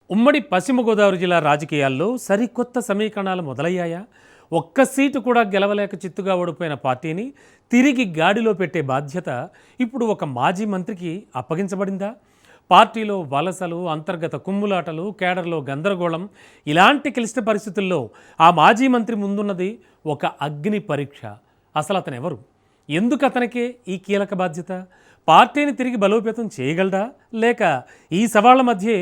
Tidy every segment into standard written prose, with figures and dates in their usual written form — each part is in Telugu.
ఉమ్మడి పశ్చిమ గోదావరి జిల్లా రాజకీయాల్లో సరికొత్త సమీకరణాలు మొదలయ్యాయా? ఒక్క సీటు కూడా గెలవలేక చిత్తుగా ఓడిపోయిన పార్టీని తిరిగి గాడిలో పెట్టే బాధ్యత ఇప్పుడు ఒక మాజీ మంత్రికి అప్పగించబడిందా? పార్టీలో వలసలు, అంతర్గత కుమ్ములాటలు, కేడర్లో గందరగోళం, ఇలాంటి క్లిష్ట పరిస్థితుల్లో ఆ మాజీ మంత్రి ముందున్నది ఒక అగ్ని పరీక్ష. అసలు అతను ఎవరు? ఎందుకు అతనికే ఈ కీలక బాధ్యత? పార్టీని తిరిగి బలోపేతం చేయగలడా, లేక ఈ సవాళ్ల మధ్య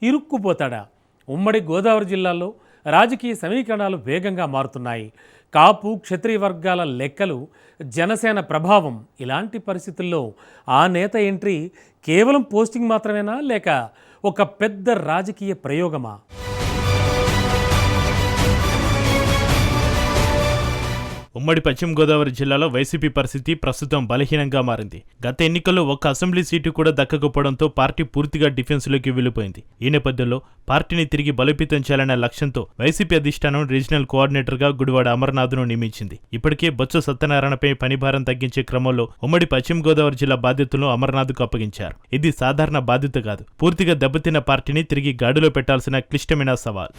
ఇరుక్కుపోతాడా? ఉమ్మడి గోదావరి జిల్లాలో రాజకీయ సమీకరణాలు వేగంగా మారుతున్నాయి. కాపు, క్షత్రియ వర్గాల లెక్కలు, జనసేన ప్రభావం, ఇలాంటి పరిస్థితుల్లో ఆ నేత ఎంట్రీ కేవలం పోస్టింగ్ మాత్రమేనా, లేక ఒక పెద్ద రాజకీయ ప్రయోగమా? ఉమ్మడి పశ్చిమ గోదావరి జిల్లాలో వైసీపీ పరిస్థితి ప్రస్తుతం బలహీనంగా మారింది. గత ఎన్నికల్లో ఒక్క అసెంబ్లీ సీటు కూడా దక్కకపోవడంతో పార్టీ పూర్తిగా డిఫెన్స్లోకి వెళ్లిపోయింది. ఈ నేపథ్యంలో పార్టీని తిరిగి బలోపేతం చేయాలనే లక్ష్యంతో వైసీపీ అధిష్టానం రీజనల్ కోఆర్డినేటర్గా గుడివాడ అమర్నాథ్ను నియమించింది. ఇప్పటికే బొత్స సత్యనారాయణపై పనిభారం తగ్గించే క్రమంలో ఉమ్మడి పశ్చిమ గోదావరి జిల్లా బాధ్యతలను అమర్నాథ్కు అప్పగించారు. ఇది సాధారణ బాధ్యత కాదు, పూర్తిగా దెబ్బతిన్న పార్టీని తిరిగి గాడిలో పెట్టాల్సిన క్లిష్టమైన సవాల్.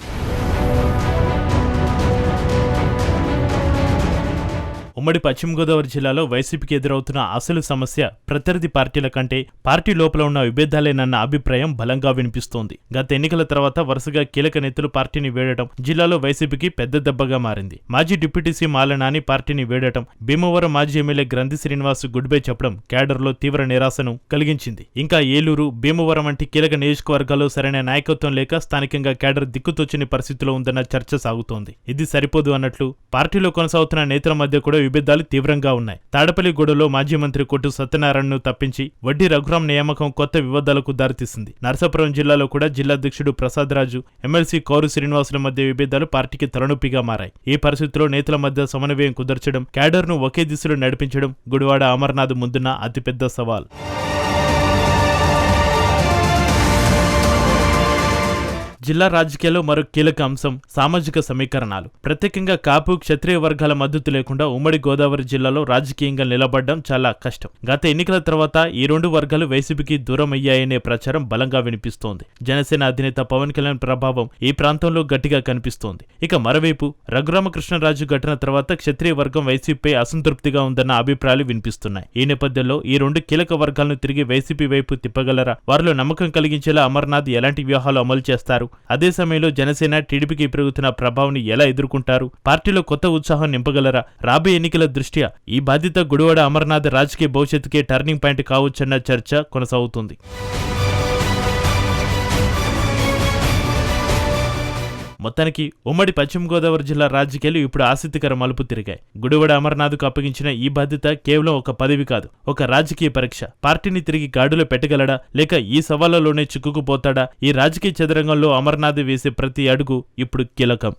ఉమ్మడి పశ్చిమ గోదావరి జిల్లాలో వైసీపీకి ఎదురవుతున్న అసలు సమస్య ప్రత్యర్థి పార్టీల కంటే పార్టీ లోపల ఉన్న విభేదాలేనన్న అభిప్రాయం బలంగా వినిపిస్తోంది. గత ఎన్నికల తర్వాత వరుసగా కీలక నేతలు పార్టీని వీడటం జిల్లాలో వైసీపీకి పెద్ద దెబ్బగా మారింది. మాజీ డిప్యూటీ సీఎం ఆళ్ల నాని పార్టీని వీడటం, భీమవరం మాజీ ఎమ్మెల్యే గ్రంథి శ్రీనివాస్ గుడ్ బై చెప్పడం కేడర్లో తీవ్ర నిరాశను కలిగించింది. ఇంకా ఏలూరు, భీమవరం వంటి కీలక నియోజకవర్గాల్లో సరైన నాయకత్వం లేక స్థానికంగా కేడర్ దిక్కుతోచని పరిస్థితిలో ఉందన్న చర్చ సాగుతోంది. ఇది సరిపోదు అన్నట్లు పార్టీలో కొనసాగుతున్న నేతల మధ్య కూడా విభేదాలు తీవ్రంగా ఉన్నాయి. తాడపల్లిగూడలో మాజీ మంత్రి కొట్టు సత్యనారాయణను తప్పించి వడ్డీ రఘురాం నియామకం కొత్త వివాదాలకు దారితీసింది. నరసాపురం జిల్లాలో కూడా జిల్లాధ్యక్షుడు ప్రసాద్ రాజు, ఎమ్మెల్సీ కౌరు శ్రీనివాసుల మధ్య విభేదాలు పార్టీకి తలనొప్పిగా మారాయి. ఈ పరిస్థితుల్లో నేతల మధ్య సమన్వయం కుదర్చడం, క్యాడర్ను ఒకే దిశలో నడిపించడం గుడివాడ అమర్నాథ్ ముందున్న అతిపెద్ద సవాల్. జిల్లా రాజకీయాల్లో మరో కీలక అంశం సామాజిక సమీకరణాలు. ప్రత్యేకంగా కాపు, క్షత్రియ వర్గాల మద్దతు లేకుండా ఉమ్మడి గోదావరి జిల్లాలో రాజకీయంగా నిలబడడం చాలా కష్టం. గత ఎన్నికల తర్వాత ఈ రెండు వర్గాలు వైసీపీకి దూరం అయ్యాయనే ప్రచారం బలంగా వినిపిస్తోంది. జనసేన అధినేత పవన్ కళ్యాణ్ ప్రభావం ఈ ప్రాంతంలో గట్టిగా కనిపిస్తోంది. ఇక మరోవైపు రఘురామకృష్ణరాజు ఘటన తర్వాత క్షత్రియ వర్గం వైసీపీపై అసంతృప్తిగా ఉందన్న అభిప్రాయాలు వినిపిస్తున్నాయి. ఈ నేపథ్యంలో ఈ రెండు కీలక వర్గాలను తిరిగి వైసీపీ వైపు తిప్పగలరా? వారిలో నమ్మకం కలిగించేలా అమర్నాథ్ ఎలాంటి వ్యూహాలు అమలు చేస్తారు? అదే సమయంలో జనసేన, టీడీపీకి పెరుగుతున్న ప్రభావాన్ని ఎలా ఎదుర్కొంటారు? పార్టీలో కొత్త ఉత్సాహం నింపగలరా? రాబోయే ఎన్నికల దృష్ట్యా ఈ బాధ్యత గుడివాడ అమర్నాథ్ రాజకీయ భవిష్యత్తుకే టర్నింగ్ పాయింట్ కావచ్చన్న చర్చ కొనసాగుతుంది. మొత్తానికి ఉమ్మడి పశ్చిమ గోదావరి జిల్లా రాజకీయాలు ఇప్పుడు ఆసక్తికర మలుపు తిరిగాయి. గుడివాడ అమర్నాథ్కు అప్పగించిన ఈ బాధ్యత కేవలం ఒక పదవి కాదు, ఒక రాజకీయ పరీక్ష. పార్టీని తిరిగి గాడిలో పెట్టగలడా, లేక ఈ సవాళ్లలోనే చిక్కుకుపోతాడా? ఈ రాజకీయ చదరంగంలో అమర్నాథ్ వేసే ప్రతి అడుగు ఇప్పుడు కీలకం.